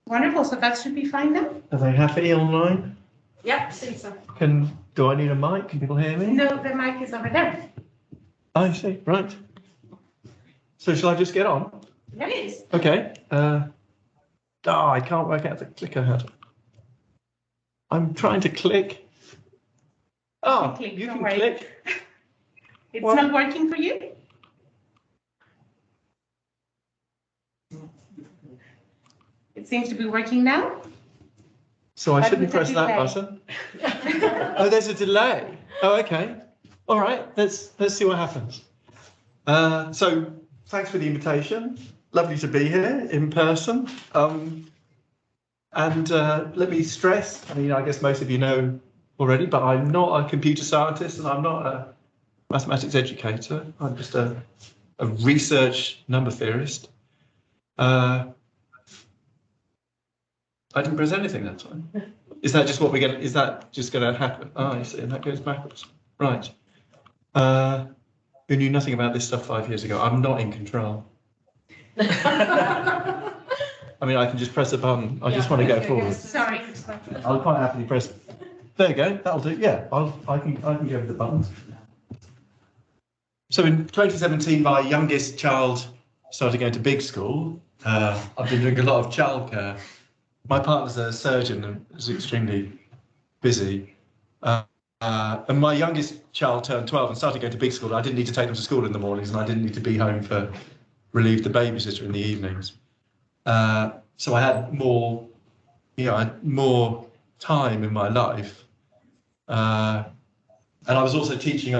Wonderful, so that should be fine now? Are they happy online? Yeah, seems so. Do I need a mic? Can people hear me? No, the mic is over there. I see, right. So shall I just get on? Please. Okay. I can't work out the clicker had. I'm trying to click. Oh, you can click. It's not working for you? It seems to be working now. So I shouldn't press that button. Oh, there's a delay. Oh, okay. All right. Let's see what happens. So thanks for the invitation. Lovely to be here in person. And let me stress, I mean, I guess most of you know already, but I'm not a computer scientist and I'm not a mathematics educator. I'm just a research number theorist. I didn't press anything that time. Is that just what we're going? Is that just going to happen? Oh, I see, and that goes backwards. Right. Who knew nothing about this stuff 5 years ago? I'm not in control. I mean, I can just press a button. I just want to go forward. Sorry. I'll quite happily press. There you go. That'll do. Yeah, I can go with the buttons. So in 2017, my youngest child started going to big school. I've been doing a lot of childcare. My partner's a surgeon and is extremely busy. And my youngest child turned 12 and started going to big school. I didn't need to take them to school in the mornings and I didn't need to be home for relieve the babysitter in the evenings. So I had more, more time in my life. And I was also teaching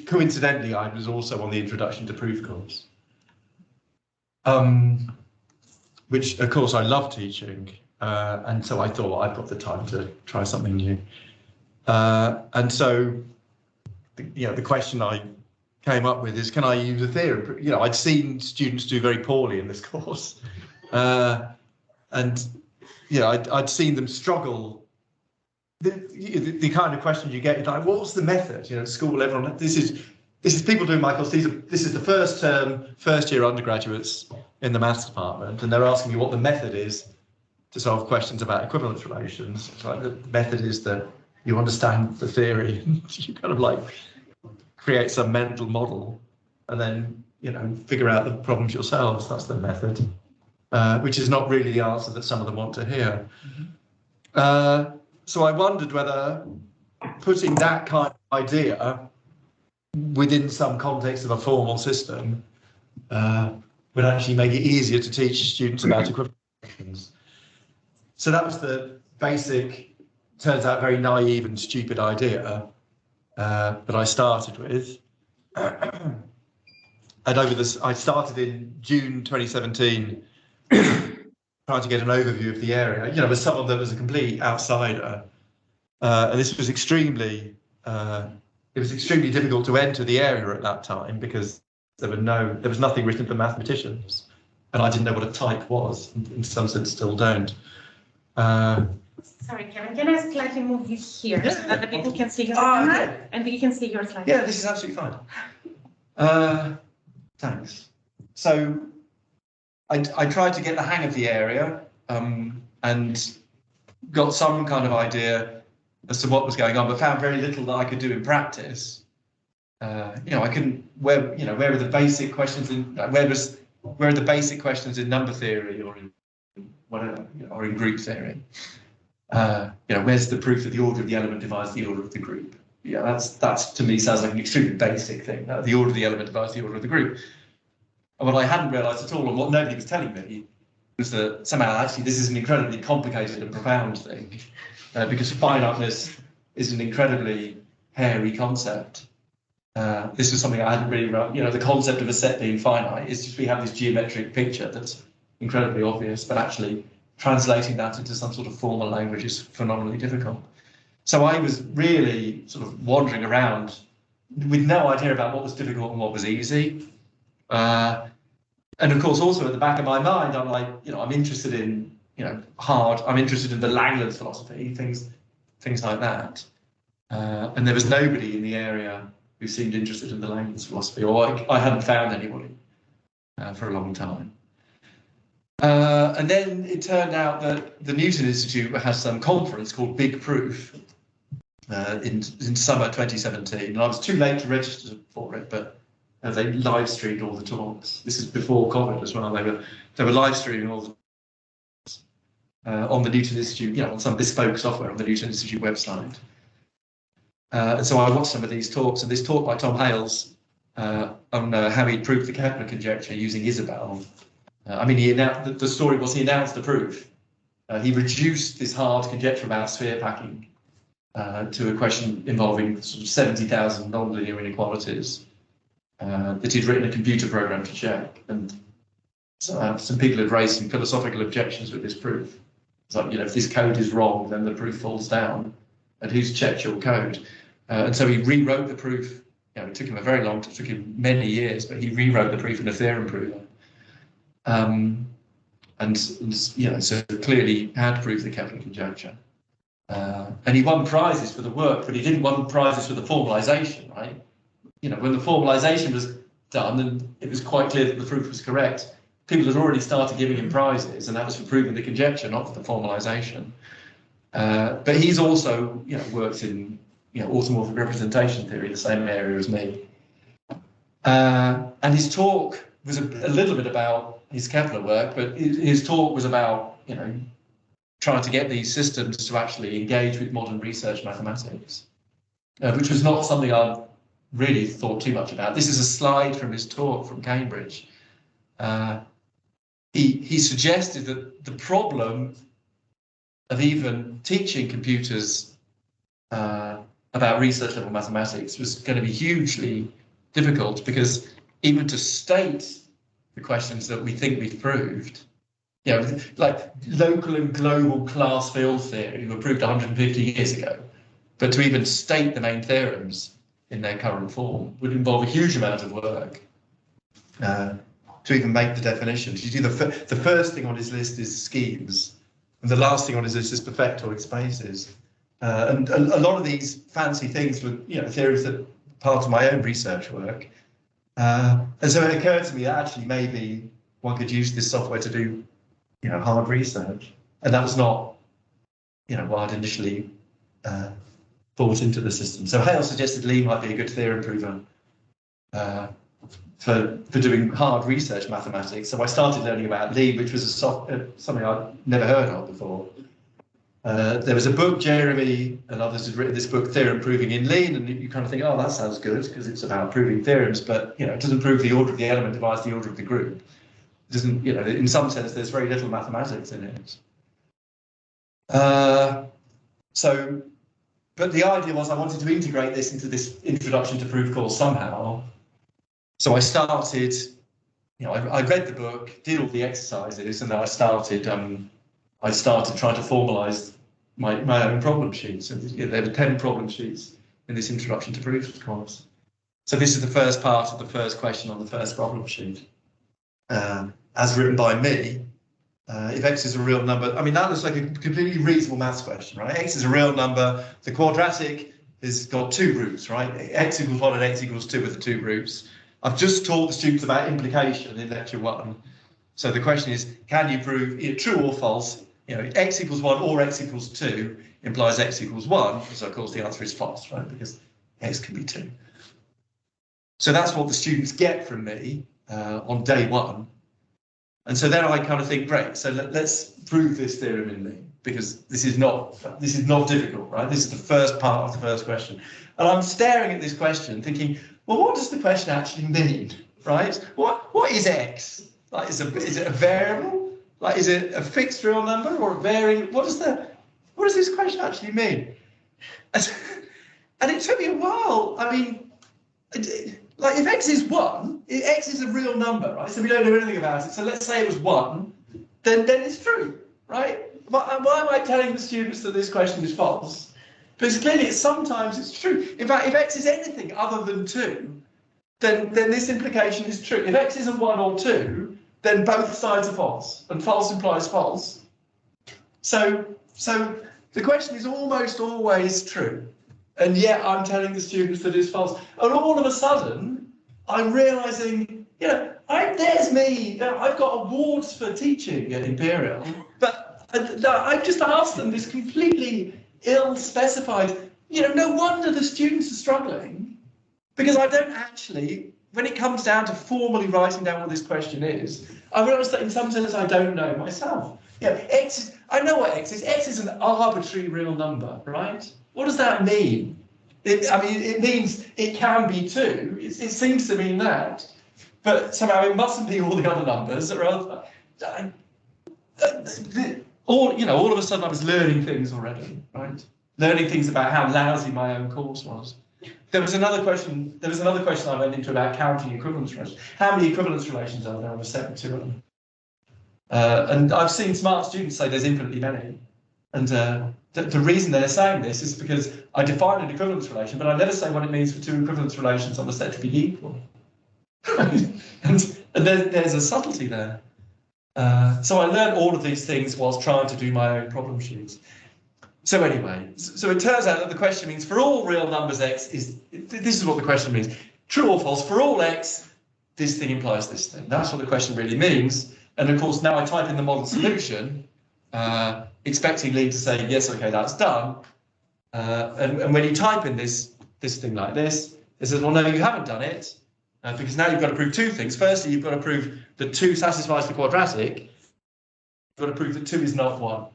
coincidentally, I was also on the Introduction to Proof course. Which of course I love teaching. And so I thought I've got the time to try something new. And so, the question I came up with is, can I use a theorem? I'd seen students do very poorly in this course. And I'd seen them struggle. The kind of question you get is like, what's the method? At school, everyone, this is people doing my course. This is the first year undergraduates in the maths department, and they're asking me what the method is to solve questions about equivalence relations. It's like the method is that you understand the theory, and you kind of like create some mental model, and then figure out the problems yourselves. That's the method, which is not really the answer that some of them want to hear. So I wondered whether putting that kind of idea within some context of a formal system would actually make it easier to teach students about equivalence relations. So that was the basic, turns out very naive and stupid idea that I started with. And over this, I started in June 2017, trying to get an overview of the area. As someone that was a complete outsider, and this was extremely difficult to enter the area at that time because there was nothing written for mathematicians, and I didn't know what a type was. In some sense, still don't. Sorry, Kevin, can I slightly move this here so that the people can see your camera and we can see your slide? Yeah, this is absolutely fine. Thanks. So I tried to get the hang of the area and got some kind of idea as to what was going on, but found very little that I could do in practice. I couldn't. Where are the basic questions in where are the basic questions in number theory or in whatever, or in group theory? Where's the proof that the order of the element divides the order of the group? Yeah, that's to me sounds like an extremely basic thing. The order of the element divides the order of the group. And what I hadn't realised at all, and what nobody was telling me, was that somehow actually this is an incredibly complicated and profound thing, because finiteness is an incredibly hairy concept. This was something I hadn't really, the concept of a set being finite is just we have this geometric picture that's incredibly obvious, but actually translating that into some sort of formal language is phenomenally difficult. So I was really sort of wandering around with no idea about what was difficult and what was easy. And of course, also at the back of my mind, I'm like, I'm interested in, I'm interested in the Langlands philosophy, things like that. And there was nobody in the area who seemed interested in the Langlands philosophy, or I hadn't found anybody for a long time. And then it turned out that the Newton Institute has some conference called Big Proof in summer 2017. And I was too late to register for it, but they live streamed all the talks. This is before COVID as well. They were live streaming all the talks on the Newton Institute, on some bespoke software on the Newton Institute website. And so I watched some of these talks, and this talk by Tom Hales on how he proved the Kepler conjecture using Isabel. The story was he announced the proof. He reduced this hard conjecture about sphere packing to a question involving sort of 70,000 nonlinear inequalities that he'd written a computer program to check. And some people had raised some philosophical objections with this proof. It's like, if this code is wrong, then the proof falls down. And who's checked your code? And so he rewrote the proof. It took him it took him many years, but he rewrote the proof in a theorem prover. So clearly had proved the Kepler conjecture. And he won prizes for the work, but he didn't win prizes for the formalization, right? When the formalization was done and it was quite clear that the proof was correct, people had already started giving him prizes, and that was for proving the conjecture, not for the formalization. But he's also, works in, automorphic representation theory, the same area as me. And his talk was a little bit about his Kepler work, but his talk was about, trying to get these systems to actually engage with modern research mathematics, which was not something I really thought too much about. This is a slide from his talk from Cambridge. He suggested that the problem of even teaching computers about research level mathematics was going to be hugely difficult, because even to state the questions that we think we've proved, like local and global class field theory were proved 150 years ago, but to even state the main theorems in their current form would involve a huge amount of work to even make the definitions. You see, the first thing on his list is schemes, and the last thing on his list is perfectoid spaces. And a lot of these fancy things were, theories that part of my own research work. And so it occurred to me that actually maybe one could use this software to do, hard research. And that was not, what I'd initially brought into the system. So Hale suggested Lee might be a good theorem prover for doing hard research mathematics. So I started learning about Lee, which was something I'd never heard of before. There was a book, Jeremy and others had written this book, Theorem Proving in Lean, and you kind of think, oh, that sounds good, because it's about proving theorems, but it doesn't prove the order of the element divides the order of the group. It doesn't, in some sense, there's very little mathematics in it. But the idea was I wanted to integrate this into this introduction to proof course somehow. So I started, I read the book, did all the exercises, and then I started trying to formalize my own problem sheets. And there were 10 problem sheets in this introduction to proofs course. So this is the first part of the first question on the first problem sheet. As written by me, if x is a real number, that looks like a completely reasonable maths question, right? X is a real number, the quadratic has got two roots, right? X equals 1 and x equals 2 are the two roots. I've just taught the students about implication in lecture 1. So the question is, can you prove true or false? X equals 1 or x equals 2 implies x equals 1. So of course the answer is false, right? Because x can be 2. So that's what the students get from me on day 1. And so then I kind of think, great, so let's prove this theorem in Lee, because this is not difficult, right? This is the first part of the first question. And I'm staring at this question thinking, well, what does the question actually mean, right? What is x? Like, is it a variable? Like, is it a fixed real number or a varying? What does this question actually mean? And it took me a while. Like, if x is 1, x is a real number, right? So we don't know anything about it. So let's say it was 1, then it's true, right? Why am I telling the students that this question is false? Because clearly sometimes it's true. In fact, if x is anything other than 2, then this implication is true. If x isn't 1 or 2, then both sides are false, and false implies false. So the question is almost always true. And yet I'm telling the students that it's false. And all of a sudden, I'm realizing, I Right, there's me. I've got awards for teaching at Imperial, but I just asked them this completely ill-specified. No wonder the students are struggling, because I don't actually, when it comes down to formally writing down what this question is, I realise that in some sense I don't know myself. I know what x is. X is an arbitrary real number, right? What does that mean? It means it can be 2. It seems to mean that. But somehow it mustn't be all the other numbers that are all of a sudden I was learning things already, right? Learning things about how lousy my own course was. There was another question I went into about counting equivalence relations. How many equivalence relations are there on a set of 2 of them? And I've seen smart students say there's infinitely many. And the reason they're saying this is because I define an equivalence relation, but I never say what it means for 2 equivalence relations on the set to be equal. and there's a subtlety there. So I learned all of these things whilst trying to do my own problem sheets. So anyway, so it turns out that the question means for all real numbers x this is what the question means. True or false, for all x, this thing implies this thing. That's what the question really means. And of course, now I type in the model solution, expecting Lee to say, yes, okay, that's done. And when you type in this thing like this, it says, well, no, you haven't done it. Because now you've got to prove 2 things. Firstly, you've got to prove that 2 satisfies the quadratic. You've got to prove that 2 is not 1.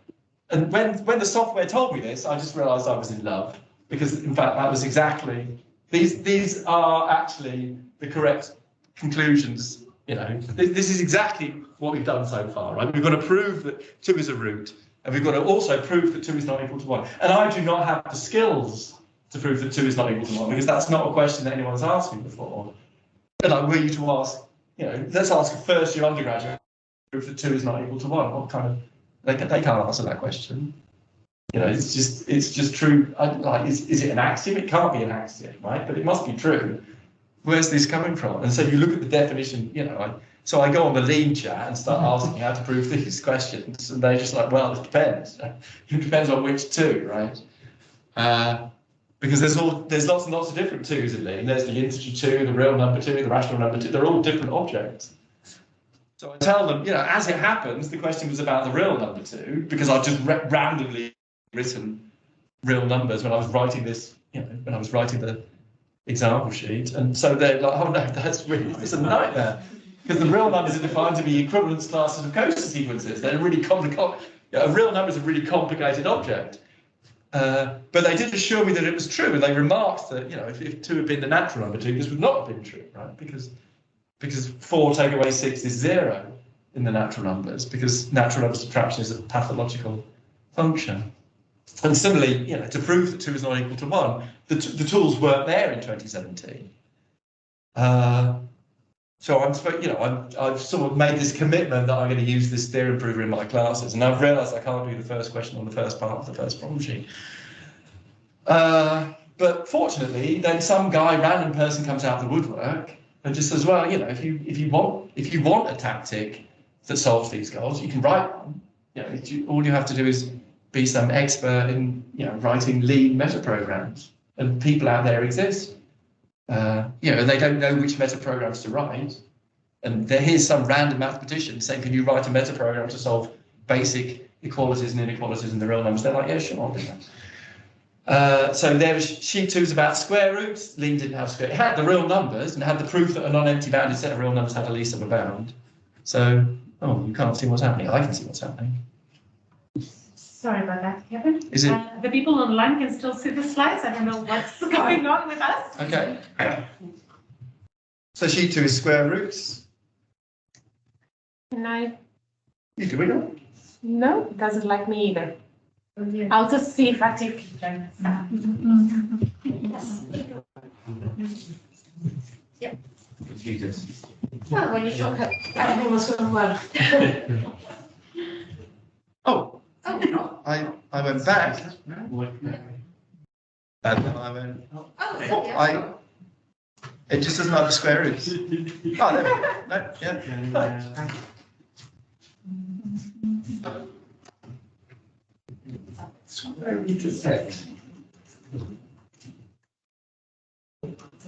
And when the software told me this, I just realised I was in love. Because, in fact, that was exactly... These are actually the correct conclusions. This is exactly what we've done so far, right? We've got to prove that 2 is a root. And we've got to also prove that 2 is not equal to 1. And I do not have the skills to prove that 2 is not equal to 1, because that's not a question that anyone's asked me before. And I want you to ask, let's ask a first-year undergraduate proof that 2 is not equal to 1. What kind of... They can't answer that question. It's just true. Is it an axiom? It can't be an axiom, right? But it must be true. Where's this coming from? And so you look at the definition, so I go on the lean chat and start asking how to prove these questions, and they're just like, well, it depends. It depends on which 2, right? Because there's lots and lots of different 2s in lean. There's the integer 2, the real number 2, the rational number 2. They're all different objects. So I tell them, as it happens, the question was about the real number 2, because I've just randomly written real numbers when I was writing this, when I was writing the example sheet. And so they're like, oh no, it's a nightmare. Because the real numbers are defined to be equivalence classes of Costa sequences. They're really complicated. A real number is a really complicated object. But they did assure me that it was true, and they remarked that, if 2 had been the natural number 2, this would not have been true, right? Because 4 take away 6 is 0 in the natural numbers, because natural number subtraction is a pathological function. And similarly, to prove that 2 is not equal to 1, the tools weren't there in 2017. So I've sort of made this commitment that I'm going to use this theorem prover in my classes, and I've realised I can't do the first question on the first part of the first problem sheet. But fortunately, then some random person comes out of the woodwork and just says, well, if you want a tactic that solves these goals, you can write one. All you have to do is be some expert in writing lean metaprograms, and people out there exist. They don't know which metaprograms to write, and here's some random mathematician saying, can you write a metaprogram to solve basic equalities and inequalities in the real numbers? They're like, yeah, sure, I'll do that. So there was sheet 2 is about square roots. Lean didn't have square. It had the real numbers and had the proof that a non-empty bounded set of real numbers had a least of a bound. So, you can't see what's happening. I can see what's happening. Sorry about that, Kevin. Is it? The people online can still see the slides. I don't know what's going on with us. Okay. So sheet 2 is square roots. Can I? You do it all. No, it doesn't like me either. I'll just see if I take it. Yes. Yeah. Jesus. Well, when you shock it, everything was going well. Oh. I went back. And then I went. It just doesn't have the square roots. Oh, there we go. No, yeah. Square root of x.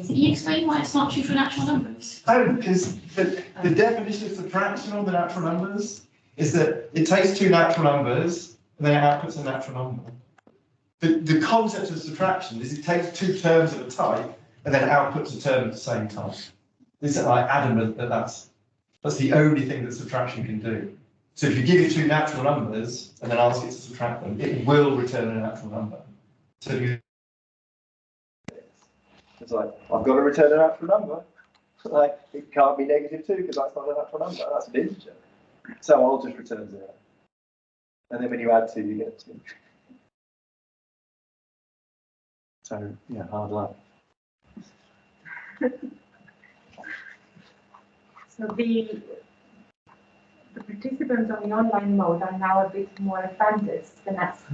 Can you explain why it's not true for natural numbers? Oh, because the definition of subtraction on the natural numbers is that it takes two natural numbers and then it outputs a natural number. The concept of subtraction is it takes two terms of a type and then outputs a term of the same type. This is like adamant that that's the only thing that subtraction can do. So if you give it two natural numbers and then ask it to subtract them, it will return a natural number. So it's like, I've got to return a natural number. Like, it can't be -2 because that's not a natural number, that's an integer. So I'll just return 0. And then when you add 2, you get 2. So, yeah, hard luck. So the participants on the online mode are now a bit more advanced than us.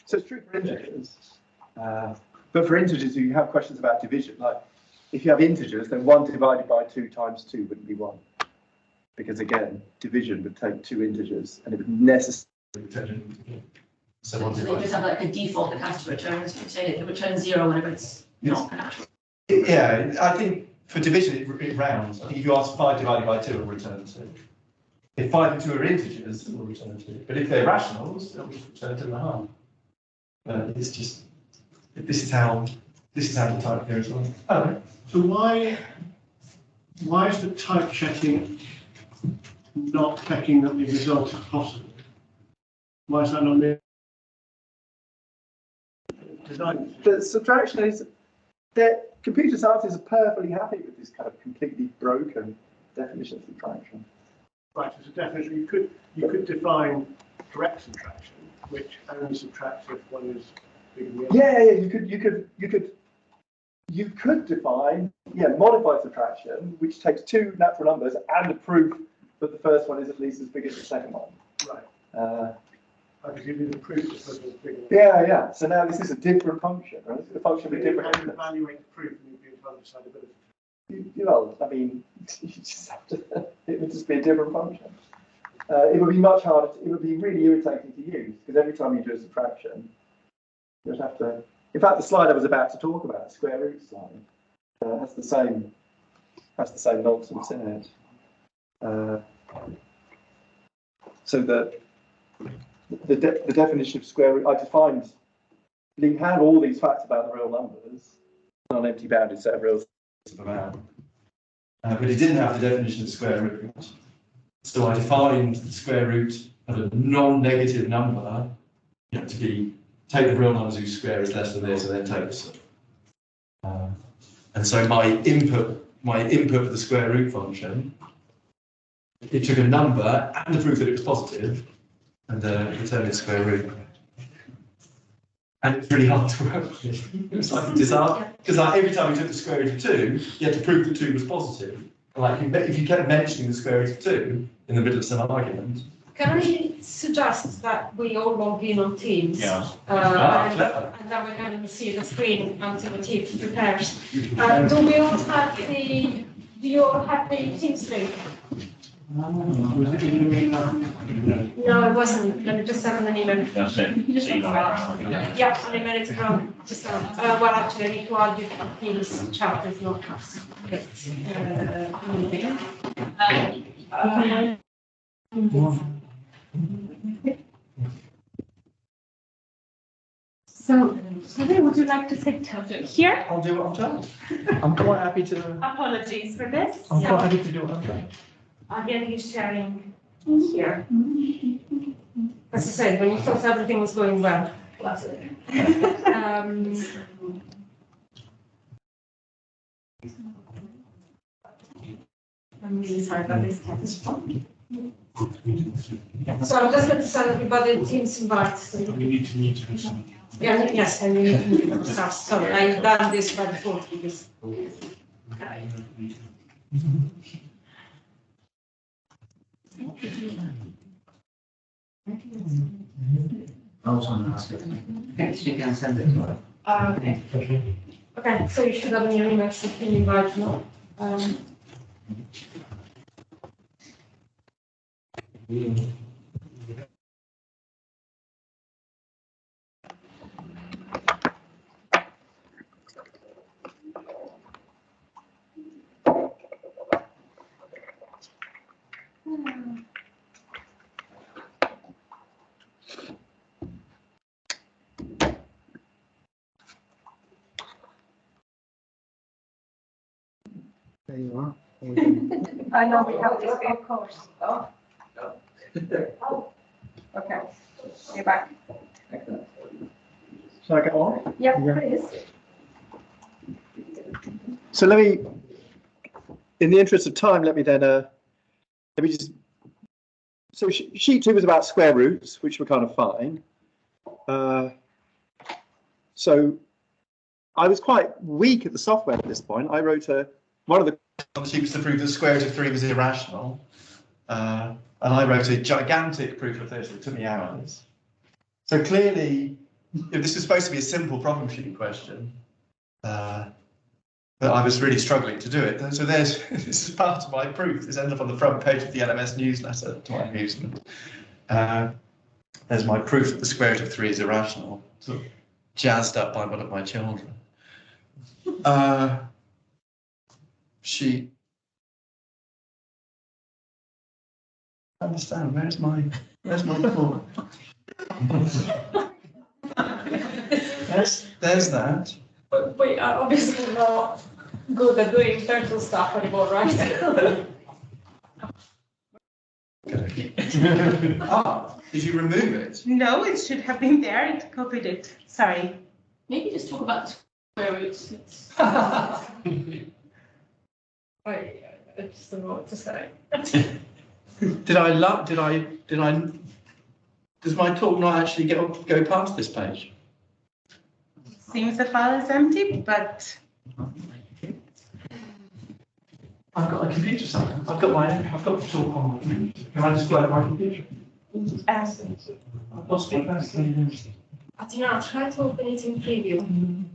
So it's true for integers. But for integers, you have questions about division. Like, if you have integers, then 1 divided by 2 times 2 wouldn't be 1. Because again, division would take 2 integers and it would necessarily return an integer. So they just have like a default that has to return, as you say, it returns 0 whenever it's not a natural. Yeah, I think for division it rounds. I think if you ask 5 divided by 2, it will return 2. If 5 and 2 are integers, it will return 2. But if they're rationals, it will just return 2.5. It's just this is how the type here as well. Oh. So why is the type checking not checking that the result is possible? Why is that not mere design? The subtraction is that computer scientists are perfectly happy with this kind of completely broken definition of subtraction. Right, so definition you could define correct subtraction, which only subtracts if one is bigger than the other. Yeah, you could define modified subtraction, which takes 2 natural numbers and a proof that the first one is at least as big as the second one. Right. I could give you the proof that the first one is bigger than Yeah. So now this is a different function, right? This is a function with different elements. Evaluate the proof and you'd be able to decidability. Well, I mean, you just have to, it would just be a different function. It would be much harder, it would be really irritating to use, because every time you do a subtraction, you'd have to, in fact, the slide I was about to talk about, the square root slide, has the same nonsense in it. So the definition of square root, I defined, Lee had all these facts about the real numbers, on an empty bounded set of real numbers. But it didn't have the definition of square root. So I defined the square root of a non-negative number, to be take the real numbers whose square is less than this, and then take this. And so my input for the square root function, it took a number and the proof that it was positive, and returned its square root. And it's really hard to work with. It was like a disaster, because every time you took the square root of 2, you had to prove that 2 was positive. And if you kept mentioning the square root of 2 in the middle of some argument. Can I suggest that we all log in on Teams? Yeah. And then we're going to see the screen until the Teams prepares. Do we all have the Teams link? Was it in the email? No, it wasn't. Let me just send an email. That's it. Yeah, an email is from just well, actually, I need to argue that Teams chat is not So, Sylvia, would you like to sit here? I'll do what I'm told. I'm quite happy to. Apologies for this. I'm quite happy to do what I'm told. Again, you're sharing here. As I said, when you thought everything was going well. I'm really sorry about this cat is fun. So I'm just going to send everybody Teams invites. We need to meet with someone. Yeah, yes, and we need to meet with staff. So I've done this by default because. I was going to ask it. Yes, you can send it to her. Okay. Okay, so you should have in your emails if you invite now. There you are. I know we have this big course. Oh. Oh. Okay. You're back. Shall I get on? Yeah, Yeah. please. So let me, in the interest of time, let me just, so sheet 2 was about square roots, which were kind of fine. So I was quite weak at the software at this point. I wrote one of the Obviously, was to prove that the square root of 3 was irrational. And I wrote a gigantic proof of this. It took me hours. So clearly, this is supposed to be a simple problem sheet question. But I was really struggling to do it. So this is part of my proof. This ended up on the front page of the LMS newsletter, to my amusement. There's my proof that the square root of 3 is irrational, sort of jazzed up by one of my children. She. I understand. Where's my book? There's that. But we are obviously not good at doing virtual stuff anymore, right? Did you remove it? No, it should have been there. It copied it. Sorry. Maybe just talk about the square roots. I just don't know what to say. Does my talk not actually go past this page? Seems the file is empty, but I've got a computer somewhere. I've got the talk on my computer. Can I just plug my computer? I've lost it. Adina, try to open it in preview.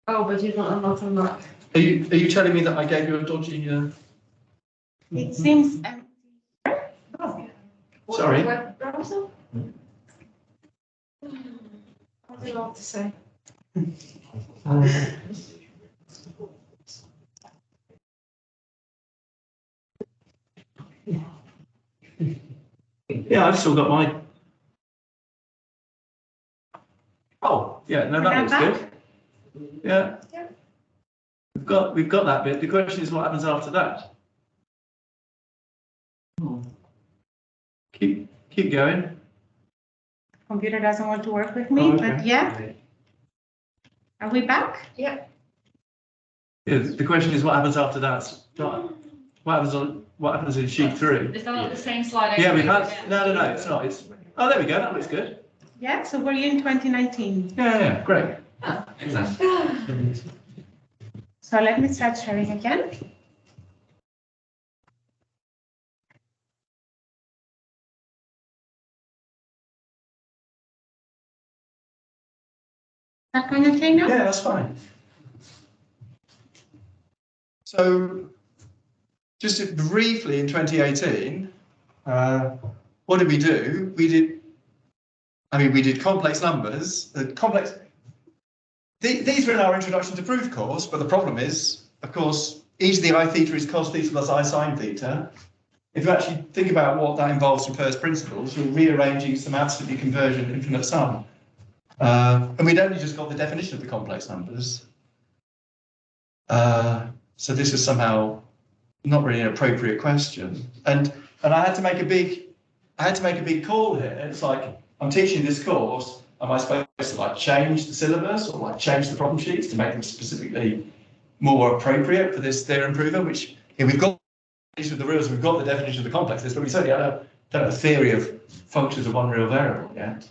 Oh, but you're not on that. Are you telling me that I gave you a dodgy? it seems empty. Sorry. Web browser? I don't know what to say. Yeah, I've still got my. Oh, yeah, no, that looks good. Yeah. Yeah. We've got that bit. The question is what happens after that. Keep going. Computer doesn't want to work with me, Oh, okay. but yeah. Are we back? Yeah. Yeah, the question is what happens after that. What happens in sheet 3? Is that not the same slide? Yeah, we've had. No, it's not. Oh, there we go. That looks good. Yeah, so we're in 2019. Yeah, great. Ah, exactly. So let me start sharing again. That kind of thing now? Yeah, that's fine. So, just briefly in 2018, what did we do? We did complex numbers. These were in our introduction to proof course, but the problem is, of course, each of the I theta is cos theta plus I sine theta. If you actually think about what that involves from first principles, you're rearranging some absolutely convergent infinite sum. And we'd only just got the definition of the complex numbers. So this is somehow not really an appropriate question. And I had to make a big call here. It's like, I'm teaching this course, am I supposed to like change the syllabus or like change the problem sheets to make them specifically more appropriate for this theorem prover, which we've got the definition of the reals, we've got the definition of the complexes, but we certainly don't have a theory of functions of one real variable yet.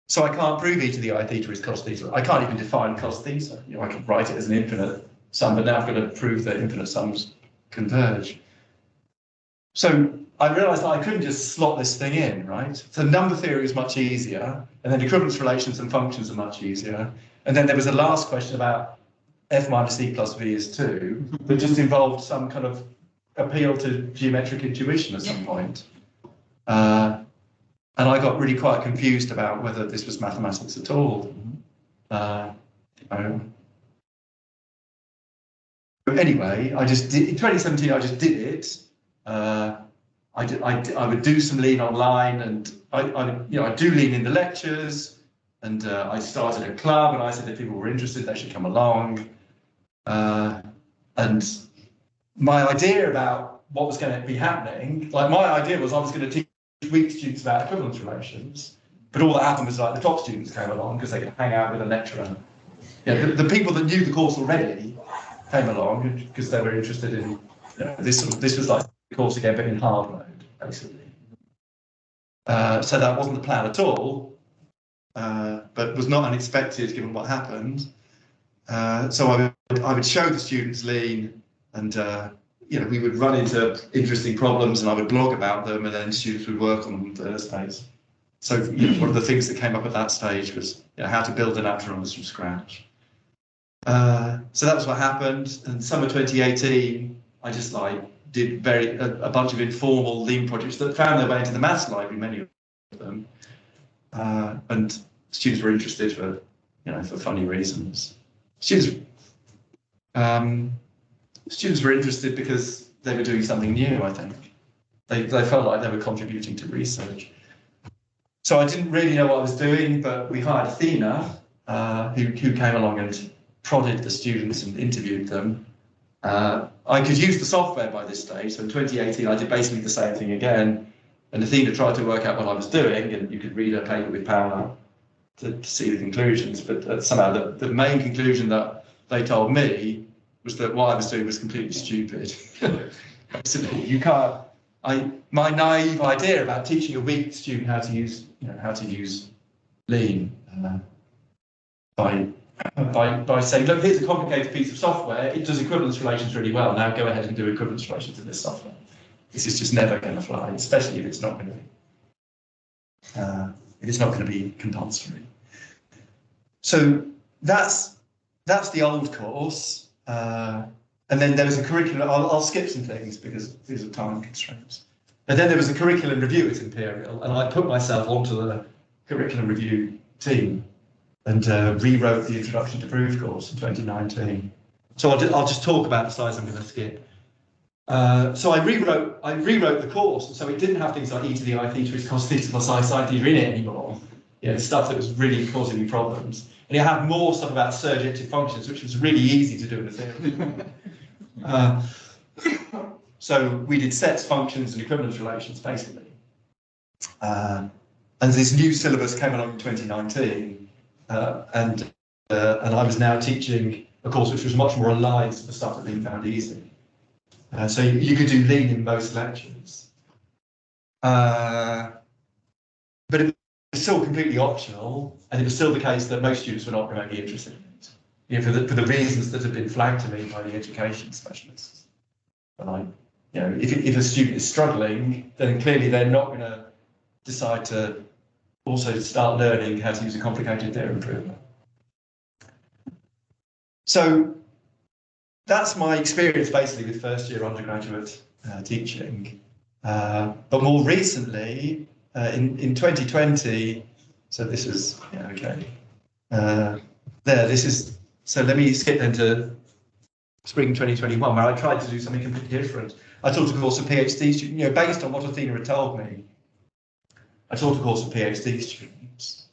So I can't prove e to the I theta is cos theta. I can't even define cos theta. I can write it as an infinite sum, but now I've got to prove that infinite sums converge. So I realized that I couldn't just slot this thing in, right? So number theory is much easier, and then equivalence relations and functions are much easier. And then there was a last question about f minus e plus v is 2, that just involved some kind of appeal to geometric intuition at some point. And I got really quite confused about whether this was mathematics at all. Anyway, I just did, in 2017, I just did it. I would do some lean online, and I do lean in the lectures, and I started a club, and I said if people were interested, they should come along. And my idea about what was going to be happening, like my idea was I was going to teach weak students about equivalence relations, but all that happened was like the top students came along because they could hang out with a lecturer. Yeah, the people that knew the course already came along because they were interested in this was like the course again, but in hard mode, basically. So that wasn't the plan at all, but was not unexpected given what happened. So I would show the students lean, and we would run into interesting problems, and I would blog about them, and then students would work on them on Thursdays. So one of the things that came up at that stage was how to build an natural numbers from scratch. So that was what happened. And summer 2018, I just did a bunch of informal lean projects that found their way into the maths library, many of them, and students were interested for funny reasons. Students were interested because they were doing something new. I think they felt like they were contributing to research. So I didn't really know what I was doing, but we hired Athena, who came along and prodded the students and interviewed them. I could use the software by this stage, so in 2018 I did basically the same thing again, and Athena tried to work out what I was doing, and you could read her paper with Paola to see the conclusions, but somehow the main conclusion that they told me was that what I was doing was completely stupid. Basically, you can't. My naive idea about teaching a weak student how to use lean by saying, look, here's a complicated piece of software. It does equivalence relations really well. Now go ahead and do equivalence relations in this software. This is just never going to fly, especially if it's not going to be compulsory. So that's the old course. And then there was a curriculum. I'll skip some things because these are time constraints. And then there was a curriculum review at Imperial, and I put myself onto the curriculum review team and rewrote the Introduction to Proof course in 2019. So I'll just talk about the slides I'm going to skip. So I rewrote the course, and so it didn't have things like e to the I theta is cos theta plus I sine theta in it anymore. Stuff that was really causing me problems. And it had more stuff about surjective functions, which was really easy to do in a theorem. So we did sets, functions, and equivalence relations, basically. And this new syllabus came along in 2019, and I was now teaching a course which was much more aligned to the stuff that Lean found easy. So you could do Lean in most lectures. But it was still completely optional, and it was still the case that most students were not remotely interested in it, for the reasons that have been flagged to me by the education specialists. But if a student is struggling, then clearly they're not going to decide to also start learning how to use a complicated theorem prover. So that's my experience basically with first year undergraduate teaching. But more recently, in 2020, so this was, so let me skip into spring 2021, where I tried to do something completely different. I taught a course of PhD students, based on what Athena had told me. I taught a course of PhD students.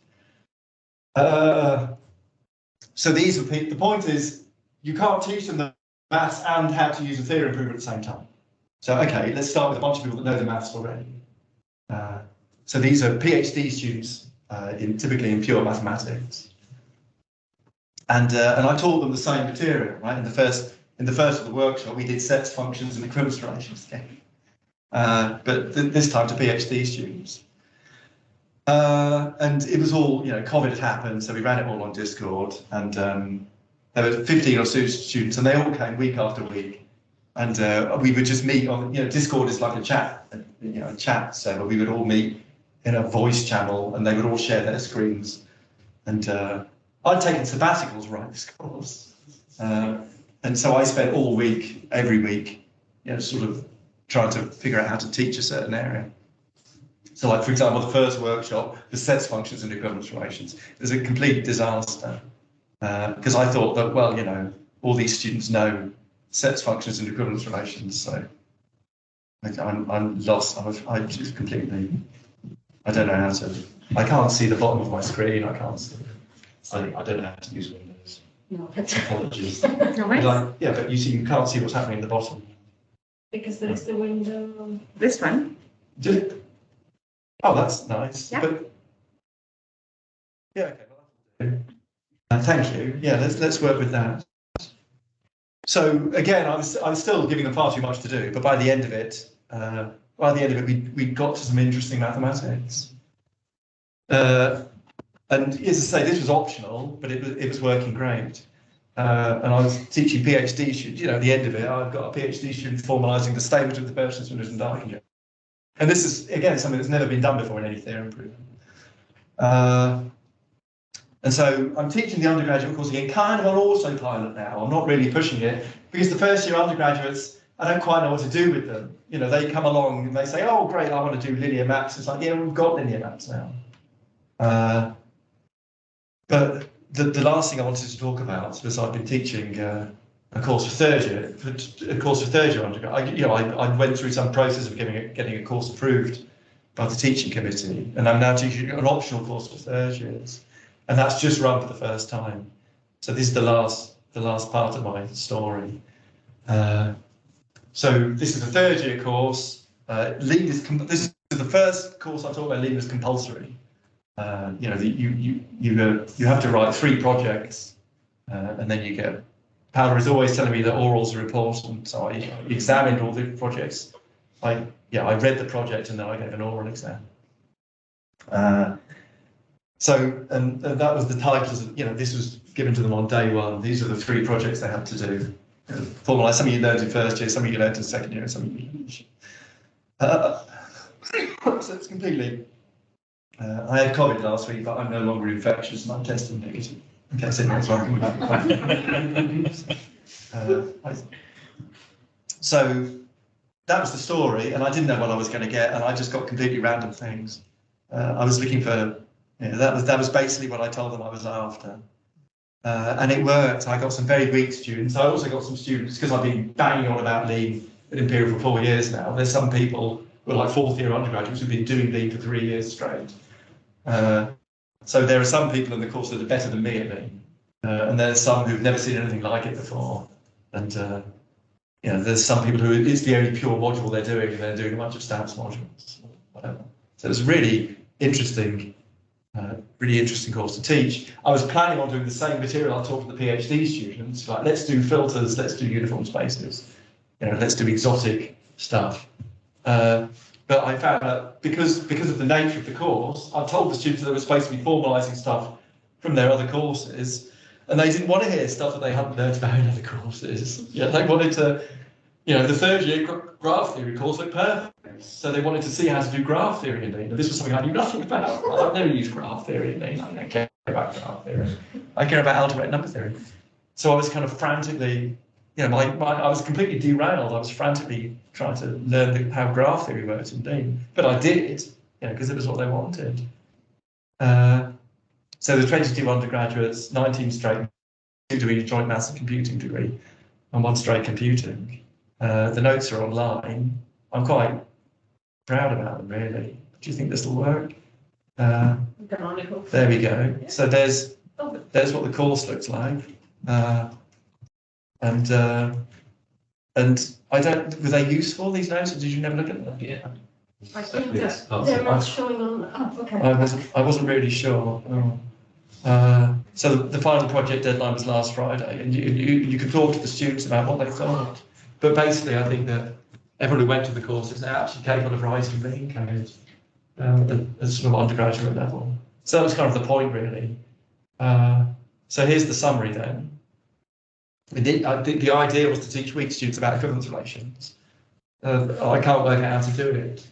So the point is, you can't teach them the maths and how to use a theorem prover at the same time. So, okay, let's start with a bunch of people that know the maths already. So these are PhD students, typically in pure mathematics. And I taught them the same material, right? In the first of the workshop, we did sets, functions, and equivalence relations again. But this time to PhD students. And it was all, COVID had happened, so we ran it all on Discord, and there were 15 or so students, and they all came week after week, and we would just meet on, Discord is like a chat server. We would all meet in a voice channel, and they would all share their screens, and I'd taken sabbaticals to write this course, and so I spent all week, every week, sort of trying to figure out how to teach a certain area. So, like, for example, the first workshop, the sets, functions, and equivalence relations, was a complete disaster. Because I thought that, well, all these students know sets, functions, and equivalence relations. So I'm lost. I just completely. I don't know how to. I can't see the bottom of my screen. I can't see. I don't know how to use Windows. No. Apologies. No worries. Yeah, but you see, you can't see what's happening in the bottom. Because there is the window. This one. Just, oh, that's nice. Yeah. But, yeah. Okay. Well, thank you. Yeah, let's work with that. So again, I was still giving them far too much to do, but by the end of it, we got to some interesting mathematics. And as I say, this was optional, but it was working great. And I was teaching PhD students. At the end of it, I've got a PhD student formalising the statement of the Burton solution diagram. And this is again something that's never been done before in any theorem proof. And so I'm teaching the undergraduate course again, kind of on autopilot now. I'm not really pushing it because the first year undergraduates, I don't quite know what to do with them. They come along and they say, "Oh, great, I want to do linear maps." It's like, yeah, we've got linear maps now. But the last thing I wanted to talk about was I've been teaching a course for third year undergrad. I went through some process of getting a course approved by the teaching committee, and I'm now teaching an optional course for third years. And that's just run for the first time. So this is the last part of my story. So this is a third year course. This is the first course I talk about lean as compulsory. You have to write 3 projects, and then you get. Paula is always telling me that orals are important, so I examined all the projects. I read the project and then I gave an oral exam. So that was the titles. This was given to them on day 1. These are the 3 projects they had to do. Formalise. Some of you learned in first year, some of you learned in second year, and some of you learned. So it's completely. I had COVID last week, but I'm no longer infectious and I'm testing negative. In case anyone's wondering about So that was the story, and I didn't know what I was going to get, and I just got completely random things. I was looking for. That was basically what I told them I was after. And it worked. I got some very weak students. I also got some students, because I've been banging on about lean at Imperial for 4 years now. There's some people who are like 4th year undergraduates who've been doing lean for 3 years straight. So there are some people in the course that are better than me at lean. And there's some who've never seen anything like it before. And there's some people who it's the only pure module they're doing, and they're doing a bunch of stats modules. Whatever. So it was really interesting course to teach. I was planning on doing the same material I taught to the PhD students, like let's do filters, let's do uniform spaces, let's do exotic stuff. But I found that because of the nature of the course, I told the students that they were supposed to be formalising stuff from their other courses, and they didn't want to hear stuff that they hadn't learned about in other courses. They wanted to, the third year graph theory course looked perfect. So they wanted to see how to do graph theory in lean. This was something I knew nothing about. I've never used graph theory in lean. I don't care about graph theory. I care about algebraic number theory. So I was kind of frantically, I was completely derailed. I was frantically trying to learn how graph theory works in lean. But I did, because it was what they wanted. So the 22 undergraduates, 19 straight, 2 doing a joint maths and computing degree, and 1 straight computing. The notes are online. I'm quite proud about them, really. Do you think this will work? There we go. So there's what the course looks like, and I don't. Were they useful, these notes, or did you never look at them? Yeah. I think they're not showing on. Okay. I wasn't really sure. Oh. So the final project deadline was last Friday, and you could talk to the students about what they thought. But basically, I think that everyone who went to the course is now actually capable of writing lean code at sort of undergraduate level. So that was kind of the point, really. So here's the summary then. I think the idea was to teach weak students about equivalence relations. I can't work out how to do it.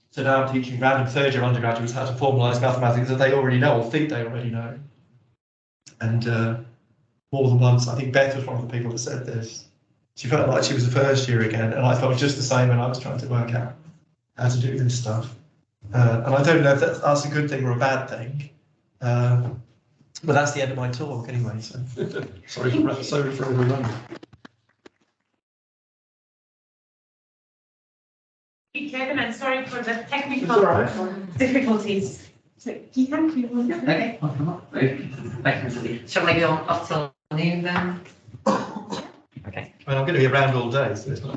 So now I'm teaching random third-year undergraduates how to formalise mathematics that they already know or think they already know. And more than once, I think Beth was one of the people that said this. She felt like she was a first year again, and I felt just the same when I was trying to work out how to do this stuff. And I don't know if that's a good thing or a bad thing. But that's the end of my talk anyway. So sorry for overrunning. Kevin, and sorry for the It's all technical right. difficulties. So, you can do one. Okay. Thank you. Shall I go on up till noon then? Okay. I mean, I'm going to be around all day, so it's not.